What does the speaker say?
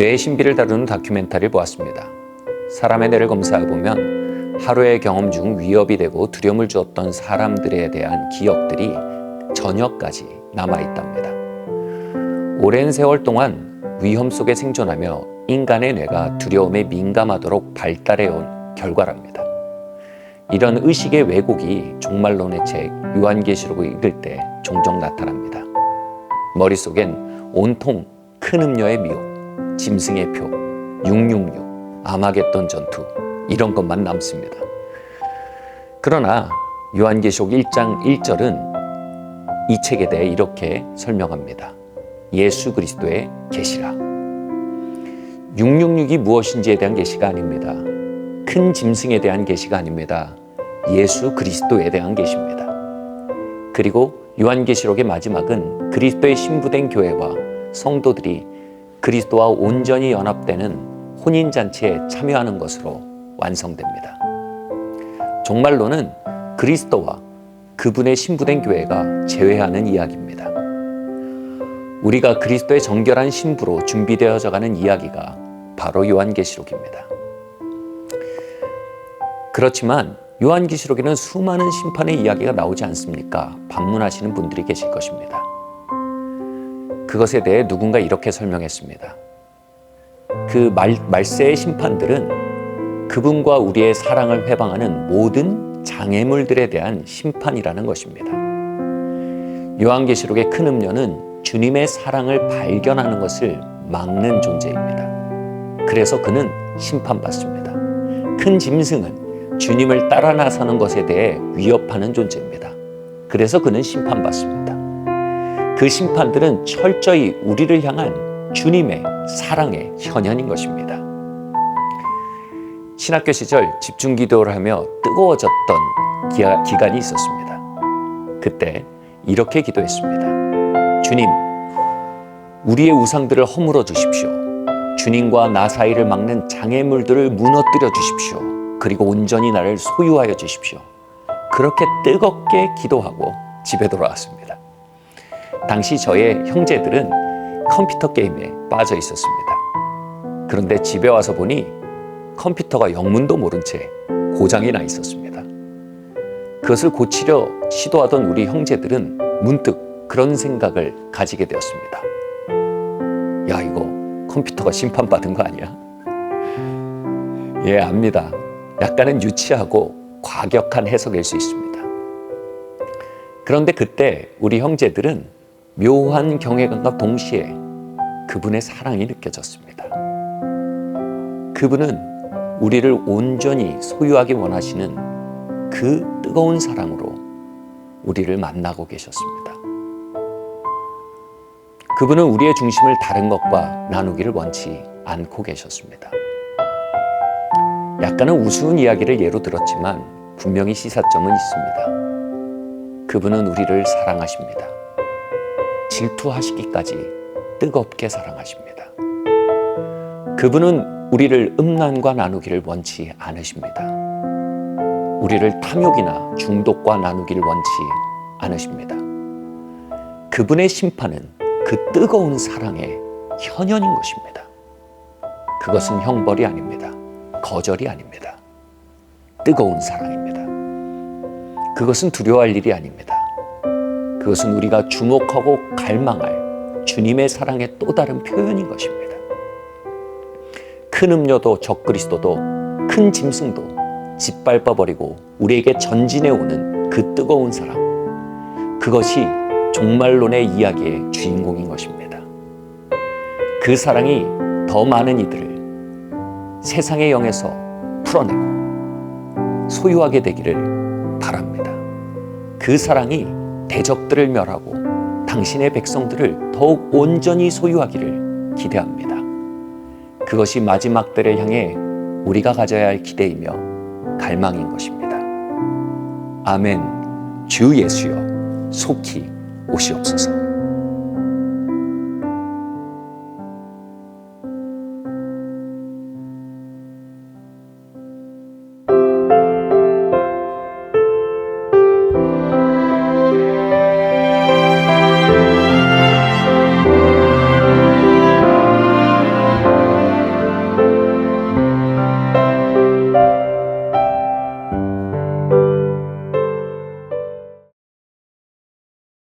뇌의 신비를 다루는 다큐멘터리를 보았습니다. 사람의 뇌를 검사해보면 하루의 경험 중 위협이 되고 두려움을 주었던 사람들에 대한 기억들이 저녁까지 남아있답니다. 오랜 세월 동안 위험 속에 생존하며 인간의 뇌가 두려움에 민감하도록 발달해온 결과랍니다. 이런 의식의 왜곡이 종말론의 책 요한계시록을 읽을 때 종종 나타납니다. 머릿속엔 온통 큰 음녀의 미혹, 짐승의 표, 666, 아마겟돈 전투 이런 것만 남습니다. 그러나 요한계시록 1장 1절은 이 책에 대해 이렇게 설명합니다. 예수 그리스도의 계시라. 666이 무엇인지에 대한 계시가 아닙니다. 큰 짐승에 대한 계시가 아닙니다. 예수 그리스도에 대한 계시입니다. 그리고 요한계시록의 마지막은 그리스도의 신부된 교회와 성도들이 그리스도와 온전히 연합되는 혼인잔치에 참여하는 것으로 완성됩니다. 종말론은 그리스도와 그분의 신부된 교회가 재회하는 이야기입니다. 우리가 그리스도의 정결한 신부로 준비되어져 가는 이야기가 바로 요한계시록입니다. 그렇지만 요한계시록에는 수많은 심판의 이야기가 나오지 않습니까? 반문하시는 분들이 계실 것입니다. 그것에 대해 누군가 이렇게 설명했습니다. 그 말세의 심판들은 그분과 우리의 사랑을 회방하는 모든 장애물들에 대한 심판이라는 것입니다. 요한계시록의 큰 음녀는 주님의 사랑을 발견하는 것을 막는 존재입니다. 그래서 그는 심판받습니다. 큰 짐승은 주님을 따라 나서는 것에 대해 위협하는 존재입니다. 그래서 그는 심판받습니다. 그 심판들은 철저히 우리를 향한 주님의 사랑의 현현인 것입니다. 신학교 시절 집중기도를 하며 뜨거워졌던 기간이 있었습니다. 그때 이렇게 기도했습니다. 주님, 우리의 우상들을 허물어 주십시오. 주님과 나 사이를 막는 장애물들을 무너뜨려 주십시오. 그리고 온전히 나를 소유하여 주십시오. 그렇게 뜨겁게 기도하고 집에 돌아왔습니다. 당시 저의 형제들은 컴퓨터 게임에 빠져 있었습니다. 그런데 집에 와서 보니 컴퓨터가 영문도 모른 채 고장이 나 있었습니다. 그것을 고치려 시도하던 우리 형제들은 문득 그런 생각을 가지게 되었습니다. 야, 이거 컴퓨터가 심판받은 거 아니야? 예, 압니다. 약간은 유치하고 과격한 해석일 수 있습니다. 그런데 그때 우리 형제들은 묘한 경외감과 동시에 그분의 사랑이 느껴졌습니다. 그분은 우리를 온전히 소유하기 원하시는 그 뜨거운 사랑으로 우리를 만나고 계셨습니다. 그분은 우리의 중심을 다른 것과 나누기를 원치 않고 계셨습니다. 약간은 우스운 이야기를 예로 들었지만 분명히 시사점은 있습니다. 그분은 우리를 사랑하십니다. 질투하시기까지 뜨겁게 사랑하십니다. 그분은 우리를 음란과 나누기를 원치 않으십니다. 우리를 탐욕이나 중독과 나누기를 원치 않으십니다. 그분의 심판은 그 뜨거운 사랑의 현현인 것입니다. 그것은 형벌이 아닙니다. 거절이 아닙니다. 뜨거운 사랑입니다. 그것은 두려워할 일이 아닙니다. 그것은 우리가 주목하고 갈망할 주님의 사랑의 또 다른 표현인 것입니다. 큰 음료도 적그리스도도 큰 짐승도 짓밟아버리고 우리에게 전진해 오는 그 뜨거운 사랑, 그것이 종말론의 이야기의 주인공인 것입니다. 그 사랑이 더 많은 이들을 세상의 영에서 풀어내고 소유하게 되기를 바랍니다. 그 사랑이 대적들을 멸하고 당신의 백성들을 더욱 온전히 소유하기를 기대합니다. 그것이 마지막 때를 향해 우리가 가져야 할 기대이며 갈망인 것입니다. 아멘. 주 예수여 속히 오시옵소서.